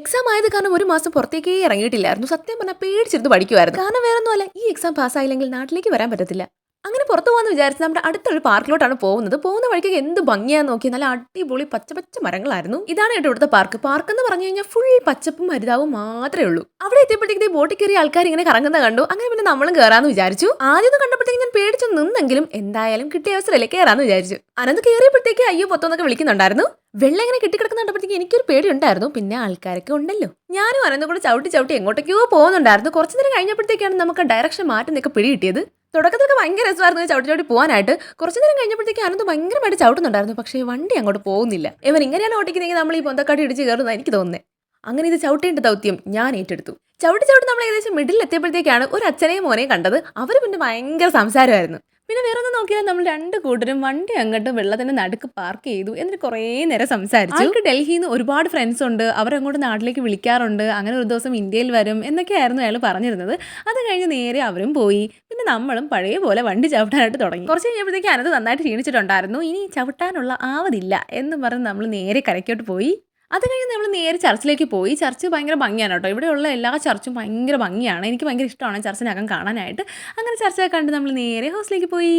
Exam ആയത് കാരണം ഒരു മാസം പുറത്തേക്കേ ഇറങ്ങിയിട്ടില്ലായിരുന്നു. സത്യം പറഞ്ഞാൽ പേടിച്ചിരുന്ന് പഠിക്കുമായിരുന്നു. കാരണം വേറൊന്നുമല്ല, ഈ എക്സാം പാസ്സായില്ലെങ്കിൽ നാട്ടിലേക്ക് വരാൻ പറ്റത്തില്ല. അങ്ങനെ പുറത്തു പോകാന്ന് വിചാരിച്ച് നമ്മുടെ അടുത്തൊരു പാർക്കിലോട്ടാണ് പോകുന്നത്. പോകുന്ന വഴിക്ക് എന്ത് ഭംഗിയാന്ന് നോക്കി, നല്ല അടിപൊളി പച്ച പച്ച മരങ്ങളായിരുന്നു. ഇതാണ് കേട്ടോ ഇവിടുത്തെ പാർക്ക്. പാർക്ക് എന്ന് പറഞ്ഞു കഴിഞ്ഞാൽ ഫുൾ പച്ചപ്പും ഹരിതാവും മാത്രമേ ഉള്ളൂ. അവിടെ എത്തിയപ്പോഴത്തേക്ക് ബോട്ടിൽ കയറിയ ആൾക്കാർ ഇങ്ങനെ കറങ്ങുന്ന കണ്ടു. അങ്ങനെ പിന്നെ നമ്മളും കയറാന്ന് വിചാരിച്ചു. ആദ്യം കണ്ടപ്പോഴത്തേക്ക് ഞാൻ പേടിച്ചു നിന്നെങ്കിലും എന്തായാലും കിട്ടിയ അവസരമല്ലേ കയറാന്ന് വിചാരിച്ചു. അനന്ത് കയറിയപ്പോഴത്തേക്ക് അയ്യോ പൊത്തോന്നൊക്കെ വിളിക്കുന്നുണ്ടായിരുന്നു. വെള്ളം ഇങ്ങനെ കെട്ടിക്കിടക്കുന്ന കണ്ടപ്പോഴത്തേക്ക് എനിക്കൊരു പേടി ഉണ്ടായിരുന്നു. പിന്നെ ആൾക്കാരൊക്കെ ഉണ്ടല്ലോ. ഞാനും അനന്തും കൂടെ ചവിട്ടി ചവിട്ടി എങ്ങോട്ടേക്കോ പോകുന്നുണ്ടായിരുന്നു. കുറച്ചു നേരം കഴിഞ്ഞപ്പോഴത്തേക്കാണ് നമുക്ക് ഡയറക്ഷൻ മാറ്റുന്നൊക്കെ പിടി കിട്ടിയത്. തുടക്കത്തൊക്കെ ഭയങ്കര രസമായിരുന്നു ചവിട്ടി ചവിട്ടി പോകാനായിട്ട്. കുറച്ചു നേരം കഴിഞ്ഞപ്പോഴത്തേക്ക് അനന്ത് ഭയങ്കരമായിട്ട് ചവിട്ടുന്നുണ്ടായിരുന്നു. പക്ഷേ വണ്ടി അങ്ങോട്ട് പോകുന്നില്ല. ഇവൻ ഇങ്ങനെയാണ് ഓടിക്കുന്നെങ്കിൽ നമ്മൾ ഈ പൊന്തക്കാട്ടി ഇടിച്ച് കയറുന്ന എനിക്ക് തോന്നുന്നത്. അങ്ങനെ ഇത് ചവിട്ടേണ്ട ദൗത്യം ഞാൻ ഏറ്റെടുത്തു. ചവിട്ടി ചവിട്ടി നമ്മൾ ഏകദേശം മിഡിൽ എത്തിയപ്പോഴത്തേക്കാണ് ഒരു അച്ഛനെയും മോനെയും കണ്ടത്. അവർ പിന്നെ ഭയങ്കര സംസാരമായിരുന്നു. പിന്നെ വേറെ ഒന്നും നോക്കിയാൽ നമ്മൾ രണ്ട് കൂട്ടരും വണ്ടി അങ്ങോട്ട് വെള്ളത്തിന്റെ നടുക്ക് പാർക്ക് ചെയ്തു. എന്നിട്ട് കുറേ നേരം സംസാരിച്ചു. അവർക്ക് ഡൽഹിയിൽ നിന്ന് ഒരുപാട് ഫ്രണ്ട്സ് ഉണ്ട്, അവരങ്ങോട്ട് നാട്ടിലേക്ക് വിളിക്കാറുണ്ട്, അങ്ങനെ ഒരു ദിവസം ഇന്ത്യയിൽ വരും എന്നൊക്കെയായിരുന്നു അയാൾ പറഞ്ഞിരുന്നത്. അത് കഴിഞ്ഞ് നേരെ അവരും പോയി. പിന്നെ നമ്മളും പഴയ പോലെ വണ്ടി ചവിട്ടാനായിട്ട് തുടങ്ങി. കുറച്ച് കഴിഞ്ഞപ്പോഴത്തേക്ക് അനത് നന്നായിട്ട് ക്ഷീണിച്ചിട്ടുണ്ടായിരുന്നു. ഇനി ചവിട്ടാനുള്ള ആവതില്ല എന്ന് പറഞ്ഞ് നമ്മൾ നേരെ കരയ്ക്കോട്ട് പോയി. അത് കഴിഞ്ഞ് നമ്മൾ നേരെ ചർച്ചിലേക്ക് പോയി. ചർച്ച് ഭയങ്കര ഭംഗിയാണ് കേട്ടോ. ഇവിടെയുള്ള എല്ലാ ചർച്ചും ഭയങ്കര ഭംഗിയാണ്. എനിക്ക് ഭയങ്കര ഇഷ്ടമാണ് ചർച്ചിനകം കാണാനായിട്ട്. അങ്ങനെ ചർച്ചൊക്കെ കണ്ട് നമ്മൾ നേരെ ഹൗസിലേക്ക് പോയി.